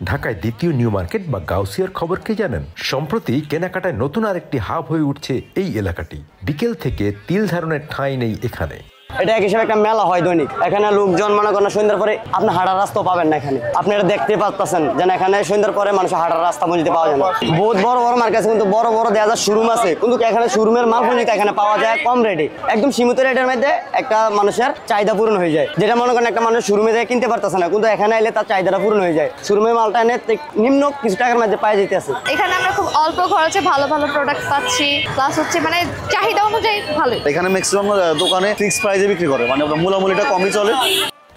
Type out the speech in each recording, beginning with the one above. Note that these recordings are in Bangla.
ঢাকায় দ্বিতীয় নিউ মার্কেট বা গাউসিয়ার খবর কি জানেন? সম্প্রতি কেনাকাটায় নতুন আরেকটি হাব হয়ে উঠছে এই এলাকাটি। বিকেল থেকে তিল ধারণের ঠাঁই নেই এখানে। এটা এক হিসেবে একটা মেলা হয় দৈনিক। এখানে লোকজন মনে করেন সন্ধ্যার পরে আপনি হাঁটার রাস্তাও পাবেন না এখানে। আপনি এটা দেখতে পাচ্ছেন যে এখানে সন্ধ্যার পরে মানুষ হাঁটার রাস্তা পর্যন্ত পাওয়া যায় না। বহুত বড় বড় মার্কেট আছে, কিন্তু বড় বড় দেওয়া যায় শোরুম আছে, কিন্তু এখানে শোরুমের মাল পর্যন্ত এখানে পাওয়া যায় কম রেটে, একদম সীমিত রেটের মধ্যে একটা মানুষের চাহিদা পূরণ হয়ে যায়। যেটা মনে করেন একটা মানুষ শোরুমে যায় কিনতে পারতেছে না, কিন্তু এখানে এলে তার চাহিদাটা পূরণ হয়ে যায়। শোরুমের মালটা এনে নিম্ন কিছু টাকার মধ্যে পাওয়া যেতেছে। এখানে আমরা খুব অল্প খরচে ভালো ভালো প্রোডাক্ট পাচ্ছি, প্লাস হচ্ছে মানে চাহিদা অনুযায়ী ভালো। এখানে ম্যাক্সিমাম দোকানে ফিক্সড প্রাইসে বিক্রি করে, মানে মূলামূলিটা কমই চলে।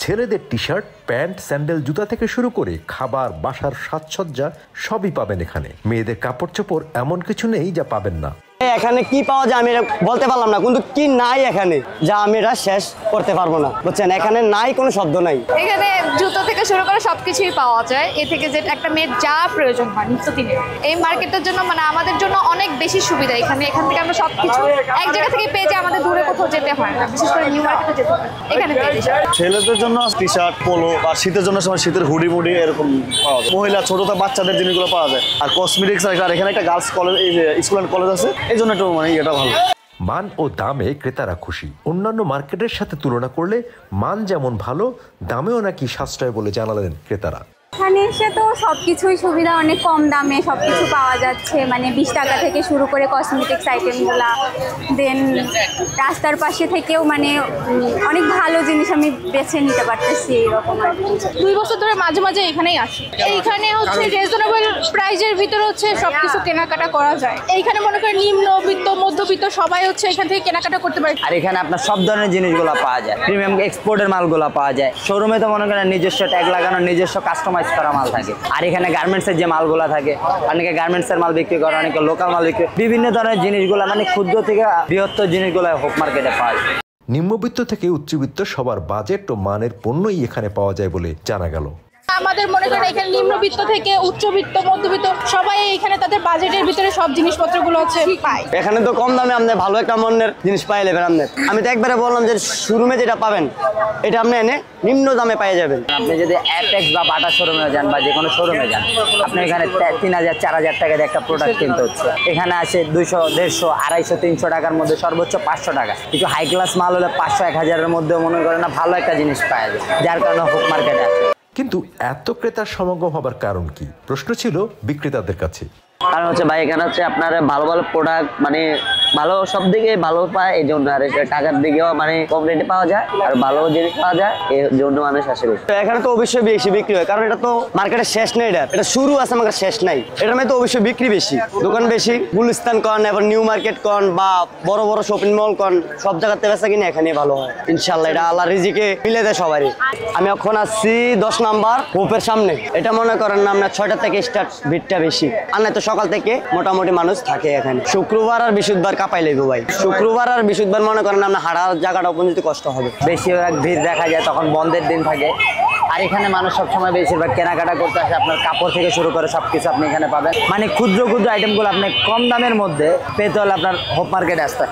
ছেলেদের টি শার্ট, প্যান্ট, স্যান্ডেল, জুতা থেকে শুরু করে খাবার, বাসার সাজসজ্জা সবই পাবেন এখানে। মেয়েদের কাপড় চোপড় এমন কিছু নেই যা পাবেন না। এখানে কি পাওয়া যায় আমি বলতে পারলাম না, কিন্তু কি নাই এখানে যা আমি এটা শেষ করতে পারবো না, বুঝছেন? এখানে নাই কোনো শব্দ নাই। এখানে জুতো থেকে শুরু করে সবকিছুই পাওয়া যায়। এ থেকে যে একটা মেয়ের যা প্রয়োজন হয় নিত্যদিনের, এই মার্কেটের জন্য মানে আমাদের জন্য অনেক বেশি সুবিধা। এখান থেকে আমরা সবকিছু এক জায়গা থেকে পেয়ে যাই, আমাদের দূরে কোথাও যেতে হয় না, বিশেষ করে নিউ মার্কেটে যেতে হয়। এখানে পেয়ে যাই। ছেলেদের জন্য টি শার্ট, পোলো, আর শীতের জন্য সময় শীতের হুডি মুডি এরকম পাওয়া যায়। মহিলা ছোট বাচ্চাদের জিনিসগুলো পাওয়া যায়। আর কসমেটিক্স, আর এখানে একটা girls college, school and college আছে, এই জন্য একটু মানে এটা ভালো। মান ও দামে ক্রেতারা খুশি। অন্যান্য মার্কেটের সাথে তুলনা করলে মান যেমন ভালো, দামেও নাকি সাশ্রয় বলে জানালেন ক্রেতারা। এখানে এসে তো সবকিছুই সুবিধা, অনেক কম দামে সবকিছু পাওয়া যাচ্ছে। মানে 20 টাকা থেকে শুরু করে কসমেটিক্স আইটেমগুলা, দেন রাস্তার পাশে থেকেও মানে অনেক ভালো জিনিস আমি বেছে নিতে পারতেছি এরকম আর কি। 2 বছর ধরে মাঝে মাঝে এখানেই আসি। এইখানে হচ্ছে রিজনেবল প্রাইজের ভিতরে হচ্ছে সবকিছু কেনাকাটা করা যায়। এইখানে মনে করেন নিম্নবিত্ত, মধ্যবিত্ত সবাই হচ্ছে এখান থেকে কেনাকাটা করতে পারে। আর এখানে আপনার সব ধরনের জিনিসগুলো পাওয়া যায়, প্রিমিয়াম এক্সপোর্টের মালগুলো পাওয়া যায়। শোরুমে তো মনে করেন নিজস্ব ট্যাগ লাগানো, নিজস্ব কাস্টমাইজ করা মাল থাকে। আর এখানে গার্মেন্টসের যে মালগুলো থাকে, অনেকে গার্মেন্টসের মাল বিক্রি করে, অনেকে লোকাল মাল বিক্রি, বিভিন্ন ধরনের জিনিসগুলো মানে ক্ষুদ্র থেকে বৃহত্তর জিনিসগুলো হোপ মার্কেটে পাওয়া যায়। নিম্নবিত্ত থেকে উচ্চবিত্ত সবার বাজেট ও মানের পণ্যই এখানে পাওয়া যায় বলে জানা গেল। আমাদের মনে করেন এখানে নিম্নবিত্ত থেকে উচ্চবিত্ত, মধ্যবিত্ত সবাই এখানে তাদের বাজেটের ভিতরে সব জিনিসপত্রগুলো হচ্ছে পায়। এখানে তো কম দামে আপনি ভালো একটা মনের জিনিস পাই নেবেন। আমি তো একবারে বললাম যে শোরুমে যেটা পাবেন এটা আপনি এনে নিম্ন দামে পেয়ে যাবেন। আপনি যদি অ্যাপেক্স বা বাটা শোরুমে যান বা যে কোনো শোরুমে যান, আপনি এখানে 3000 4000 টাকার একটা প্রোডাক্ট কিনতে হচ্ছে। এখানে আসে 200 150 250 300 টাকার মধ্যে, সর্বোচ্চ 500 টাকা। কিছু হাই ক্লাস মাল হলে 500 1000-এর মধ্যে মনে করেন না ভালো একটা জিনিস পাওয়া যায়, যার কারণে হোপ মার্কেটে আসে। কিন্তু এত ক্রেতার সমাগম হবার কারণ কি? প্রশ্ন ছিল বিক্রেতাদের কাছে। কারণ হচ্ছে ভাই এখানে হচ্ছে আপনার ভালো ভালো প্রোডাক্ট মানে ভালো সব দিকে ভালো পায়, এই জন্য। আর টাকার দিকেও মানে কম রেটে পাওয়া যায় আর ভালো জিনিস পাওয়া যায়, এই জন্য মানুষ আসে বেশি। এখানে তো অবশ্যই বেশি বিক্রি হয়, কারণ এটা তো মার্কেটের শেষ নেই, এটা শুরু আছে, আমাদের শেষ নাই। এটার মধ্যে তো অবশ্যই বিক্রি বেশি, দোকান বেশি। গুলিস্তান কন, এবার নিউ মার্কেট কন বা বড় বড় শপিং মল কন, সব জায়গাতে বেচা কিনে এখানে ভালো হয় ইনশাল্লাহ। এটা আল্লাহ রিজিকে মিলে দেয় সবারই। আমি এখন আসছি 10 নাম্বার হোপের সামনে। এটা মনে করেন না আপনার 6টা থেকে স্টার্ট, ভিড়টা বেশি। আর না তো সকাল থেকে মোটামুটি মানুষ থাকে এখানে। শুক্রবার আর বৃহস্পতিবার কাপাই লাগবে ভাই। শুক্রবার আর বৃহস্পতিবার মনে করেন আপনার হাঁটার জায়গাটা পর্যন্ত কষ্ট হবে, বেশিরভাগ ভিড় দেখা যায়, তখন বন্ধের দিন থাকে। আর এখানে মানুষ সবসময় বেশিরভাগ কেনাকাটা করতে আসে। আপনার কাপড় থেকে শুরু করে সবকিছু আপনি এখানে পাবেন। মানে ক্ষুদ্র ক্ষুদ্র আইটেমগুলো আপনি কম দামের মধ্যে পেতে হলে আপনার হোপ মার্কেটে আসতে